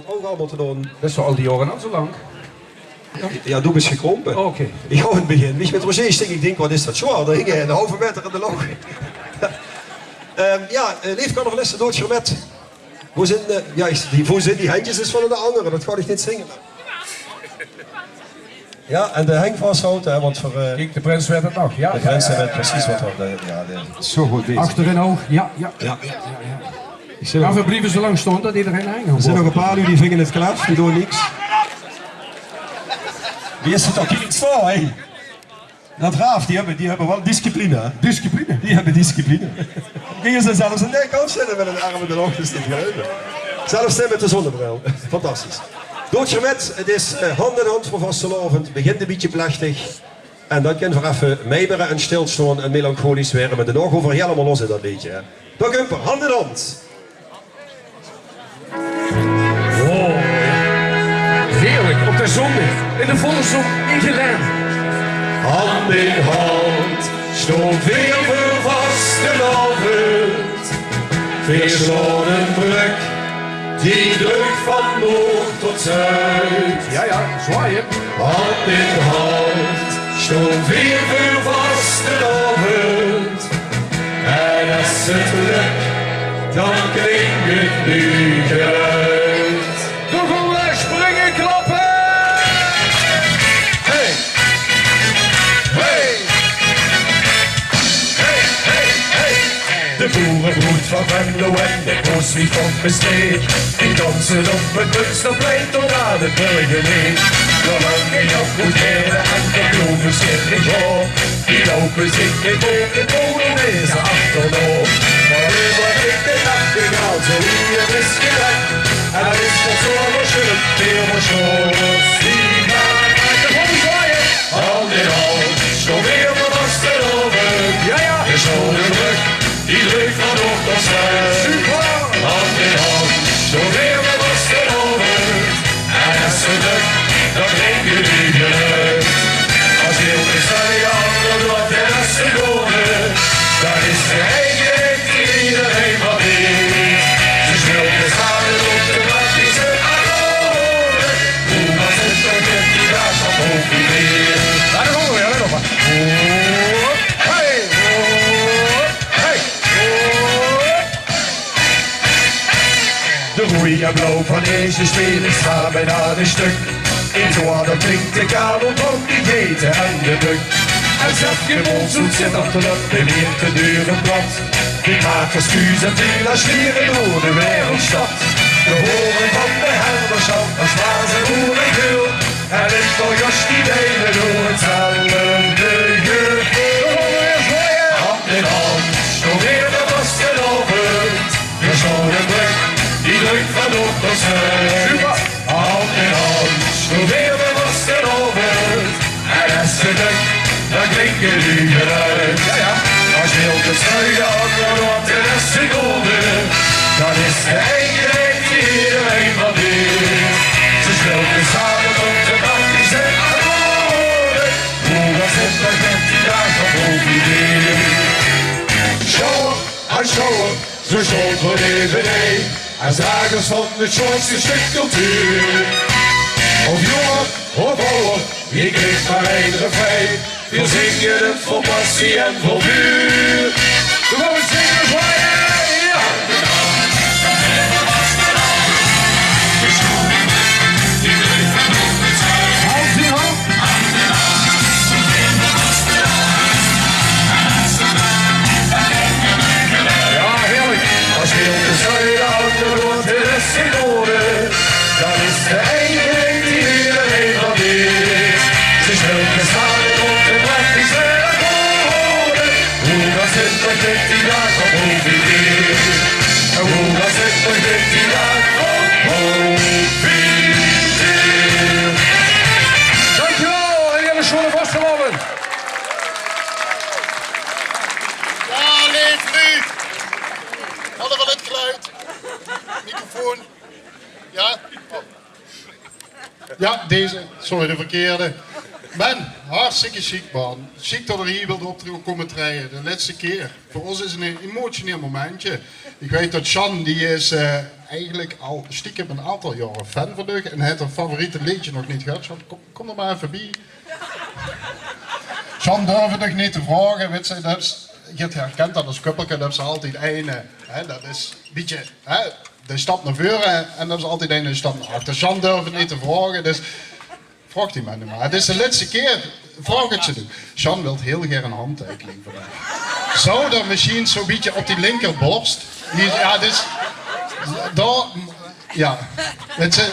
dat ook allemaal te doen. Dat is al die jaren al zo lang. Ja, du bist gekrompen. Oké. Ik hou in het begin. Wie met Roger sting, ik denk, wat is dat zwaar? Daar hing je een halve meter in de loog. Leef kan nog lessen door het gemet. Hoe zijn, die handjes is van de andere, dat ga ik niet zingen. Ja, en de heng vasthouden, hè, want voor... Kijk, de prins werd het nog. Ja, de grenzen weet precies wat dat... zo goed bezig. Achterin oog. Ja. Maar brieven zo lang stond dat iedereen hangen. Er zijn nog een paar die vingen het klaf, die doen niks. Wie is het ook iets voor, hé? Dat raaf, die hebben wel discipline. Hè? Discipline? Die hebben discipline. Gingen ze zelfs een nek afzetten met een arm in de oog, dus niet geloven. Zelfs met de zonnebril. Fantastisch. Doodje met, het is hand in hand voor vastelovend, begint een beetje plechtig. En dan kan we even meeberen en stilstaan en melancholisch werden met de oog over helemaal los in dat beetje. Hè. Dan Gumper, hand in hand. Oh, heerlijk, op de zondag, in de volle zon, in Geleen. Hand in hand, stond weer voor vastelovend. Veerslagen brug, die drukt van noord tot zuid. Ja, zwaaien. Hand in hand, stond weer voor vastelovend. En als het lukt, dan klinkt het nu geluid. Doe gewoon springen, klappen! Hey! Hey! Hey, hey, hey! De boerenbroed van Venlo en de kooswiet van Besteed. Die dansen op het Münsterplein tot aan het Burgerleed. Zolang je nog moet leren en de bloemen schitterend hoor. Die lopen zich in boven de bodem in zijn achterloop. Maar nu wordt ik de nachtegaal zo hier is gered. En dan is het zomerschulp weer verscholen. Die gaat uit de grond zwaaien. Hand in hand, zo weer van Vasteloven. Ja. De zonnebrug, die drukt van op tot zuid. Super! Hand in hand, zo weer van Vasteloven. En als het lukt, dan klinkt je nu geluid. Als heel de stadion wordt en als ze wonen, dan is de eigen iedereen wat weet. Ze smulten samen op de praktische akkoorden. Hoe was het toch met die dag van profileren? Daar gaan we weer, let op. Hey! Hey! De roei en blauw van deze spelers gaan bijna een stuk. In zo'n klinkt de kanon van die geten en de buk. En zet je mond zoet zit achterop, beweert de deuren plat. Die maakt excuus en die slieren door de wereldstad. De horen van de helderschap, als slaan ze roer en gul. En ik voor Jos die delen door hetzelfde geur. Hand in hand, zo weer de vastelovend. De zonnebrug, die drukt van op tot zuid. Hand in hand, zo weer de vastelovend. En als ze lukt, dan klinkt het nu geluid. Als je op de schuilen ander op de rest seconden, dan is de eigen iedereen wat weer. Ze spelden samen op de praktische akkoorden. Hoe was het dat met die dag van profileren? Showen en showen, zo schoot voor DVD. Als dragers van het schoonste stuk cultuur. Of jongen, of ouwe, je kreeg maar één refrein. We zingen het vol passie en vol vuur. We gaan zingen voor je, ja! Hand in hand. Ja, heerlijk. Als je op de zuiden ouder wordt in de seconde, dan is de eigen die iedereen wat is. Ze spelen samen op de praktische akkoorden. Hoe was het dat met die dag van profileren? Hoe was het dat met die dag van profileren? Dankjewel, en jullie schoenen vastgelopen. Ja, leef nu. Hadden we het geluid? Microfoon. Ja? Oh. Ja, deze. Sorry, de verkeerde. Ben, hartstikke ziek man. Ziek dat er hier wilde op komen treden, de laatste keer. Voor ons is het een emotioneel momentje. Ik weet dat Jan, die is eigenlijk al stiekem een aantal jaren fan van de en hij heeft een favoriete liedje nog niet gehad. Jan, kom er maar even bij. Jan durfde nog niet te vragen, weet je, je herkent dat als kuppelke, dat is altijd ene. Dat is een beetje, de stap naar voren en dat is altijd een stap naar achter. Jan durfde niet te vragen, dus vraagt hij mij nu maar. Het is de laatste keer, vraag het ze doen. Jan wil heel graag een handtekening vandaag. Zou er misschien zo'n beetje op die linkerborst, ja, dus, daar, ja, weet je,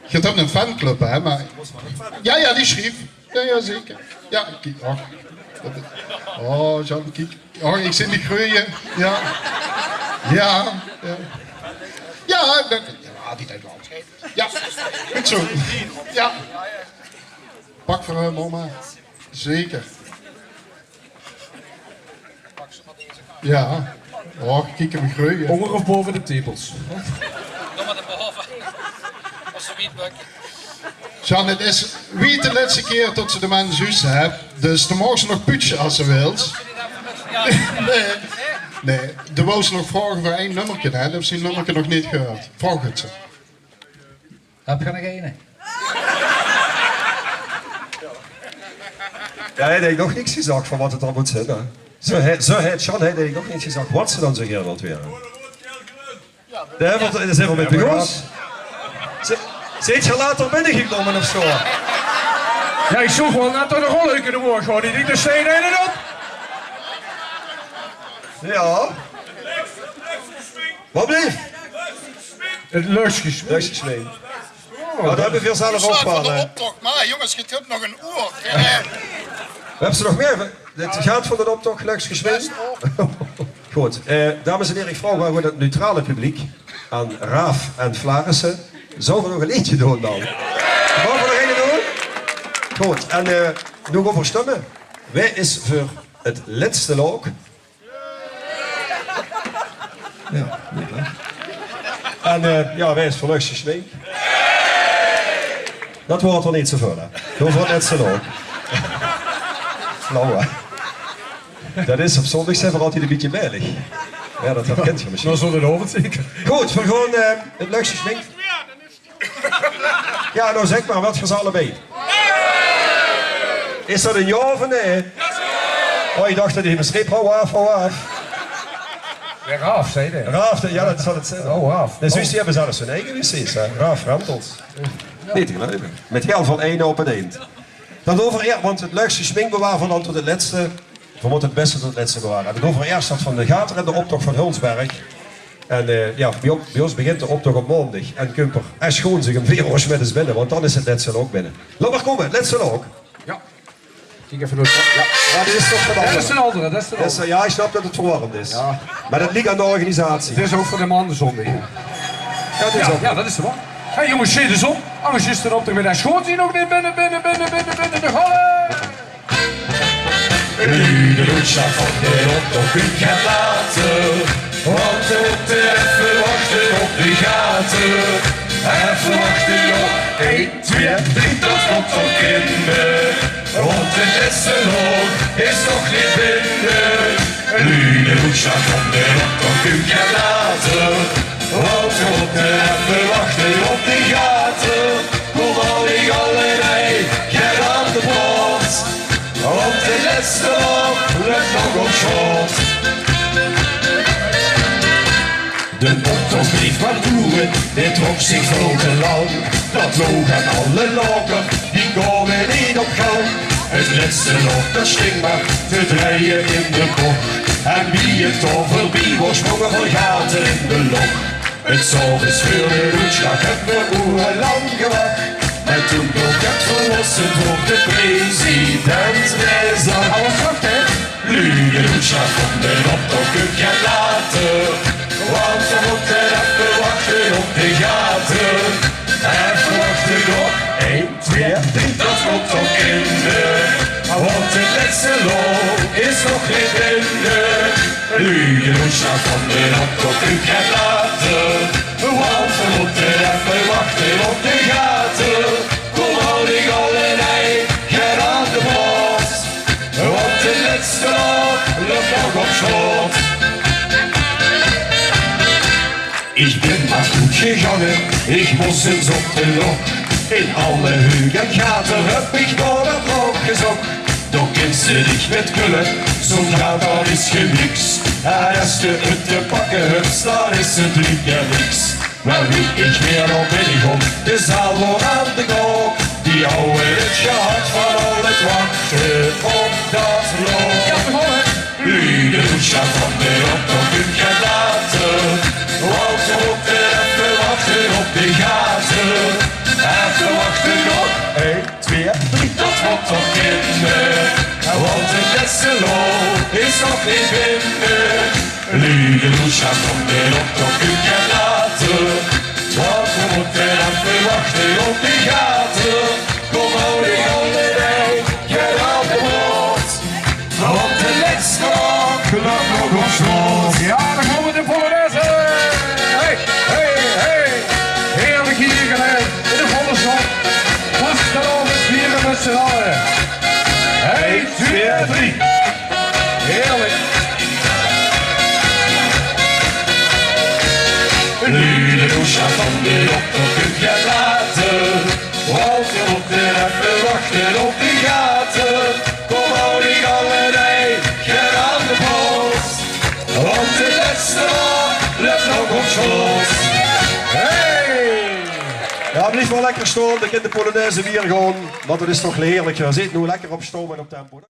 je hebt een fanclub, hè, maar, ja, die schreef, ja, zeker, ja, kijk, oh, Jan, kijk, oh, ik zie die groeien, ja, die deed wel. Ja, goed zo. Ja. Pak voor hem, mama. Zeker. Ja. Oh, kijk hem groeien. Onder of boven de tepels? Doe maar erboven. Als ze wietbukken. Jan, het is wie de laatste keer tot ze de man zus hebt. Dus dan mogen ze nog putsen als ze wilt. Nee, de wou ze nog vragen voor één nummertje, hè? Dat hebben ze die nummertje nog niet gehoord. Vraag het ze. Heb je nog een? Ja, hij heeft nog niks gezegd van wat het dan moet zijn. Hè. Zo heeft Jan heeft nog niet gezegd wat ze dan zo graag wilt weer. Daar zijn we met begonnen. Zit je later binnengekomen of zo? Ja, ik zoek wel net door de rol kunnen worden. Gewoon niet de steen en het op. Ja. Wat bleef? Het luchtjes. Luchtjesmeen. Nou, daar hebben we veel zelf Slag van de opvallen. optocht, maar jongens, je hebt nog een oor. We hebben ze nog meer. Het gaat voor de optocht luchtjesmeen. Goed, dames en heren, ik vraag maar gewoon het neutrale publiek aan Raaf en Flarissen. Zouden we nog een liedje doen dan? Mogen we nog een doen? Goed, en nog over stemmen. Wij is voor het laatste look. Ja, niet hè. En ja, wij is voor luchtjesmeen. Dat wordt er niet zoveel, hè. Gewoon voor het laatste look. Flauw, hè. Dat is op zondag zijn we altijd een beetje bijlig. Ja, dat herkent je misschien. Dat is wel de hoofd zeker. Goed, we gewoon het luchtje smink. Ja, nou zeg maar, wat gaan ze allebei? Is dat een ja of een nee? Oh, ik dacht dat hij me schreef, hou af, hou af. Ja, Raaf, zei hij. Raaf, ja, dat zal het zijn. Oh, Raaf. Dus die hebben zelfs hun eigen wc's, hè. Raaf Rantels. Niet te geloven. Met geld van 1 op het eind. Dan over, ja, want het luchtje smink bewaren van dan tot het laatste. We moeten het beste tot het laatste bewaren. Het over eerst dat van de Gater en de optocht van Hulsberg. En ja, bij ons begint de optocht op maandag. En Kumper, hij schoon zich een 4 uur met eens binnen, want dan is het laatste ook binnen. Laat maar komen, het laatste ook. Ja. Kijk even door. Ja. Ja, dit is toch van de Dat andere. is een andere, dat is een andere. Ja, ik snap dat het verwarrend is. Ja. Maar dat ligt aan de organisatie. Dit is ook voor de maanden zondag. Ja, dit is ook. Ja, dat is er wel. Hé jongens, zie de zon. Anders is er op de middag. Schoot hij nog niet binnen de gallen. De roetschap van de optocht kunt gaan laten. Want we moeten even wachten op de gaten. Even wachten op 1, 2, 3, dat komt ook in me. Want de laatste nog is nog niet binnen. Nu de roetschap van de optocht kunt gaan laten. Want we moeten even wachten op de gaten. Kom al die galerij, get aan de pot. Want de laatste nog lukt nog op schot. De optocht bleef maar toeren, dit trok zich grote lang. Dat loog aan alle lokken, die komen niet op gang. Het laatste nog, dat sting maar te draaien in de kop. En wie het overbie was, sprongen voor gaten in de lok. Het zorgens voor de roetschlag hebben we oerenlang gewacht. En toen klonk het verlossend op de president Rezan. Alles wacht, hè? Nu de roetschlag van de optocht kunt gaan laten. Want we moeten even wachten op de gaten. Even wachten op 1, 2, 3, dat komt ook in de. Want het laatste loop is nog niet binnen. Nu de roetschlag van de optocht kunt gaan laten. Want we moeten even wachten op de gaten. Kom al die gaten. gegangen, ik moest eens op de lok. In alle heug en gaten heb ik maar dat ook gezocht. Doch kind ze dich met kullen, zo'n gaat dan is je niks. En als je het te pakken hebt, dan is het druk niks. Maar wie ik meer op binnenkom, de zaal wordt aan de kook. Die ouwe het gehad van al het wachten op dat loop. Lude douche van de optocht kun je laten. Want je moet er even wachten op de gaten. Even wachten op 1, 2, 3, dat wordt toch kinder. Want de beste loop is nog niet binnen. Lude douche van de optocht kun je laten. Want je moet er even wachten op de gaten. Kom nou die andere rij, get aan de boot. Want de laatste klap nog op slot. Ja, dan komen de Polonaise. Hey, hey, hey. Heerlijk hier gedaan. In de volle zon. Vast erover het vieren met z'n allen. 1, 2, 3. Heerlijk. Lude douche van de dokter kunt je laten. Want je moet er even wachten op die gaten. Kom nou die galerij, get aan de post. Want de laatste left nog op slot. Hey. Ja, blijf wel lekker staan. Dan kan de Polonaise weer gaan. Want het is toch heerlijk. Je zit nu lekker op stoom en op tempo.